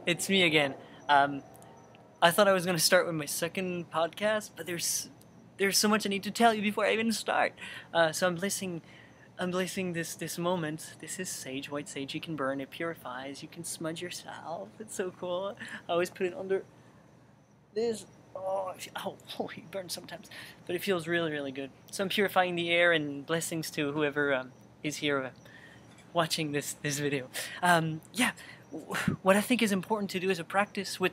It's me again. Um, I thought I was gonna start with my second podcast, but there's so much I need to tell you before I even start. So I'm blessing this moment. This is sage, white sage. You can burn, it purifies. You can smudge yourself. It's so cool. I always put it under this. Oh, it burns sometimes, but it feels really, really good. So I'm purifying the air, and blessings to whoever is here watching this video. Yeah, what I think is important to do is a practice with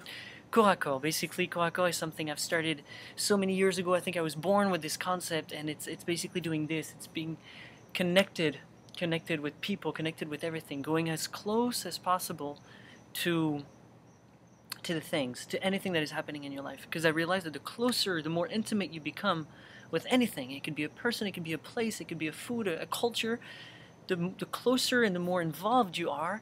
korAkor. Basically, korAkor is something I've started so many years ago. I think I was born with this concept, and it's basically doing this. It's being connected with people, connected with everything, going as close as possible to the things, to anything that is happening in your life. Because I realize that the closer, the more intimate you become with anything. It could be a person, it could be a place, it could be a food, a culture. The closer and the more involved you are,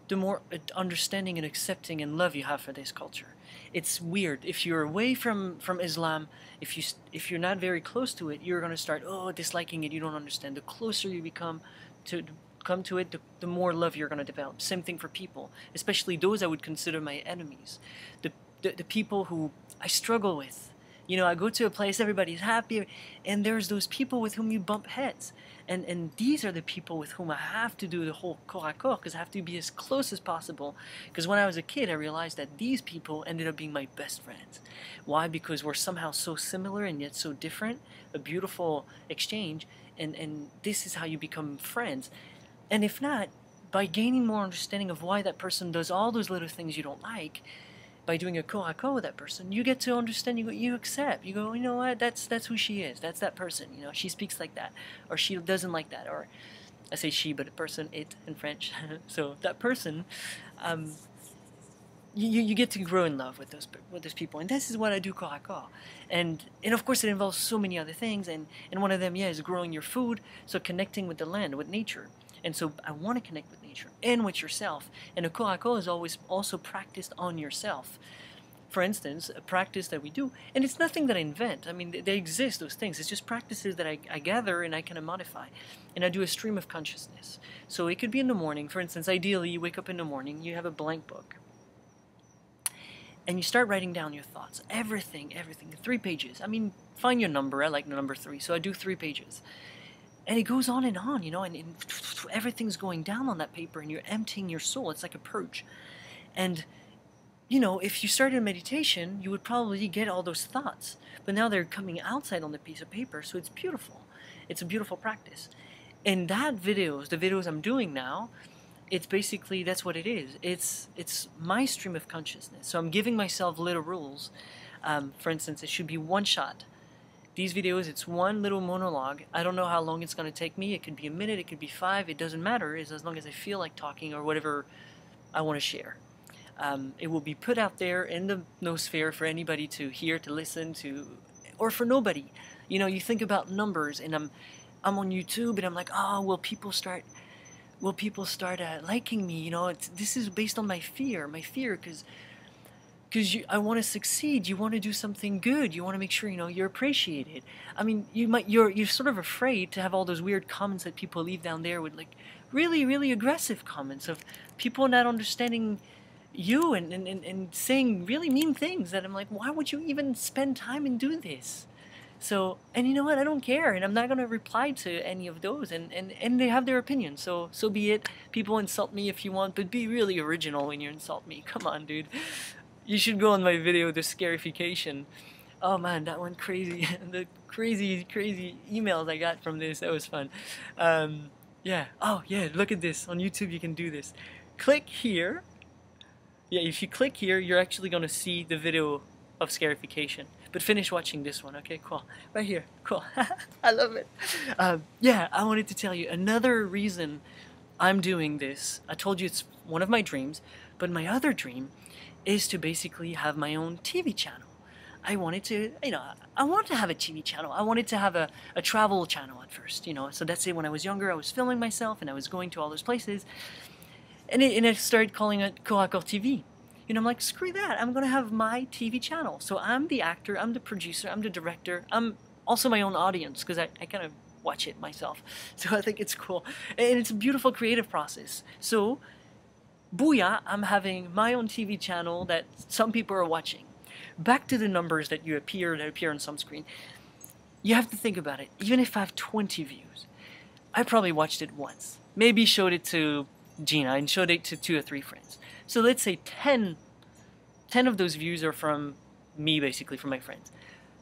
the more understanding and accepting and love you have for this culture. It's weird. If you're away from Islam, if you're not very close to it, you're gonna start disliking it. You don't understand. The closer you become to come to it, the more love you're gonna develop. Same thing for people, especially those I would consider my enemies, the people who I struggle with. You know, I go to a place, everybody's happy, and there's those people with whom you bump heads. And these are the people with whom I have to do the whole korAkor, because I have to be as close as possible. Because when I was a kid, I realized that these people ended up being my best friends. Why? Because we're somehow so similar and yet so different. A beautiful exchange, and this is how you become friends. And if not, by gaining more understanding of why that person does all those little things you don't like, by doing a korAkor with that person, you get to understand, you accept, you go, you know what, that's who she is, that's that person, you know, she speaks like that, or she doesn't like that, or I say she, but a person, it in French, so that person, you get to grow in love with those people, and this is what I do korAkor, and of course it involves so many other things, and one of them, yeah, is growing your food, so connecting with the land, with nature. And so I want to connect with nature and with yourself. And a korAkor is always also practiced on yourself. For instance, a practice that we do, and it's nothing that I invent. I mean, they exist, those things. It's just practices that I gather and I kind of modify. And I do a stream of consciousness. So it could be in the morning. For instance, ideally, you wake up in the morning, you have a blank book. And you start writing down your thoughts. Everything, 3 pages. I mean, find your number. I like the number 3, so I do 3 pages. And it goes on, you know, and everything's going down on that paper, and you're emptying your soul. It's like a purge. And, you know, if you started a meditation, you would probably get all those thoughts. But now they're coming outside on the piece of paper, so it's beautiful. It's a beautiful practice. And the videos I'm doing now, it's basically, that's what it is. It's my stream of consciousness. So I'm giving myself little rules. For instance, it should be one shot. These videos, it's one little monologue. I don't know how long it's going to take me. It could be a minute, it could be 5. It doesn't matter, as long as I feel like talking or whatever I want to share. It will be put out there in the noosphere for anybody to hear, to listen to, or for nobody. You know, you think about numbers, and I'm on YouTube, and I'm like, oh, will people start liking me? You know, this is based on my fear, because I want to succeed. You want to do something good. You want to make sure, you know, you're appreciated. I mean, you're sort of afraid to have all those weird comments that people leave down there with, like, really, really aggressive comments of people not understanding you and saying really mean things that I'm like, why would you even spend time and do this? So, and you know what, I don't care, and I'm not going to reply to any of those, and they have their opinion, so be it. People insult me if you want, but be really original when you insult me. Come on, dude. You should go on my video, the scarification. Oh man, that went crazy. The crazy emails I got from this, that was fun. Yeah, oh yeah, look at this. On YouTube you can do this. Click here. Yeah, if you click here, you're actually going to see the video of scarification. But finish watching this one, okay? Cool. Right here. Cool. I love it. Yeah, I wanted to tell you another reason I'm doing this. I told you it's one of my dreams, but my other dream is to basically have my own TV channel. I wanted to, you know, I wanted to have a TV channel. I wanted to have a travel channel at first, you know. So that's it. When I was younger, I was filming myself, and I was going to all those places. And I started calling it korAkor TV. You know, I'm like, screw that. I'm going to have my TV channel. So I'm the actor, I'm the producer, I'm the director. I'm also my own audience, because I kind of watch it myself. So I think it's cool. And it's a beautiful creative process. So booyah, I'm having my own TV channel that some people are watching. Back to the numbers that appear on some screen. You have to think about it. Even if I have 20 views, I probably watched it once. Maybe showed it to Gina and showed it to 2 or 3 friends. So let's say 10 of those views are from me, basically, from my friends.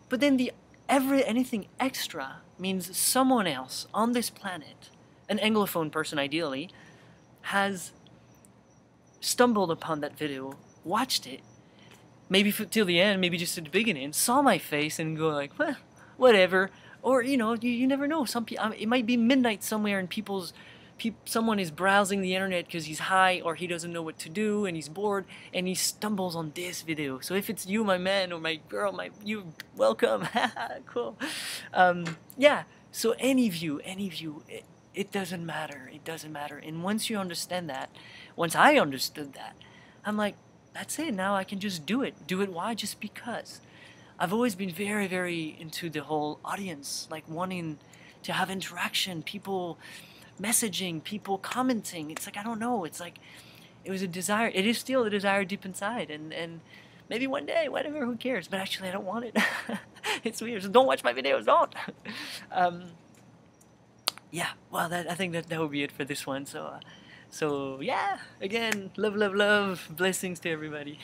But then anything extra means someone else on this planet, an Anglophone person ideally, has stumbled upon that video, watched it, maybe till the end, maybe just at the beginning, saw my face and go like, well, whatever. Or, you know, you never know. It might be midnight somewhere and someone is browsing the internet because he's high or he doesn't know what to do and he's bored and he stumbles on this video. So if it's you, my man, or my girl, you welcome. Cool. Yeah. So any view, it doesn't matter. It doesn't matter. And once you understand that, once I understood that, I'm like, that's it. Now I can just do it. Do it. Why? Just because. I've always been very, very into the whole audience, like wanting to have interaction, people messaging, people commenting. It's like, I don't know. It's like, it was a desire. It is still a desire deep inside. And maybe one day, whatever, who cares? But actually, I don't want it. It's weird. So don't watch my videos. Don't. Yeah, well, I think that would be it for this one. So yeah, again, love, love, love. Blessings to everybody.